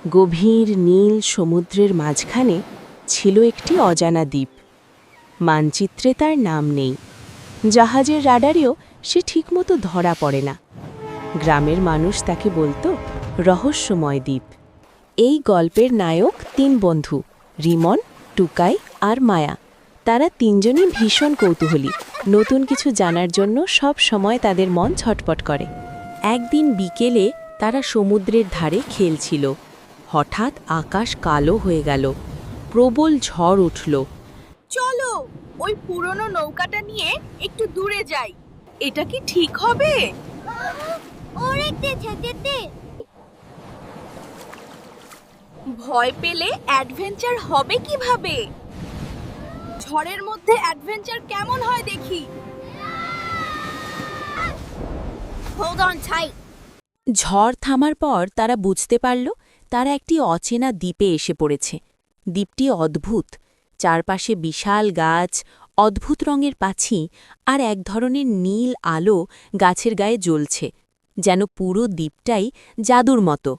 গভীর নীল সমুদ্রের মাঝখানে ছিল একটি অজানা দ্বীপ। মানচিত্রে তার নাম নেই, জাহাজের রাডারেও সে ঠিকমতো ধরা পড়ে না। গ্রামের মানুষ তাকে বলতো রহস্যময় দ্বীপ। এই গল্পের নায়ক তিন বন্ধু, রিমন, টুকাই আর মায়া। তারা তিনজনই ভীষণ কৌতূহলী, নতুন কিছু জানার জন্য সব সময় তাদের মন ছটপট করে। একদিন বিকেলে তারা সমুদ্রের ধারে খেলছিল। হঠাৎ আকাশ কালো হয়ে গেল, প্রবল ঝড় উঠল। চলো ওই পুরনো নৌকাটা নিয়ে একটু দূরে যাই। এটা কি ঠিক হবে? ভয় পেলে অ্যাডভেঞ্চার হবে কিভাবে? ঝড়ের মধ্যে অ্যাডভেঞ্চার কেমন হয় দেখি। Hold on tight. ঝড় থামার পর তারা বুঝতে পারল তারা একটি অচেনা দ্বীপে এসে পড়েছে। দ্বীপটি অদ্ভুত, চারপাশে বিশাল গাছ, অদ্ভুত রঙের পাখি আর এক ধরনের নীল আলো গাছের গায়ে জ্বলছে, যেন পুরো দ্বীপটাই জাদুর মতো।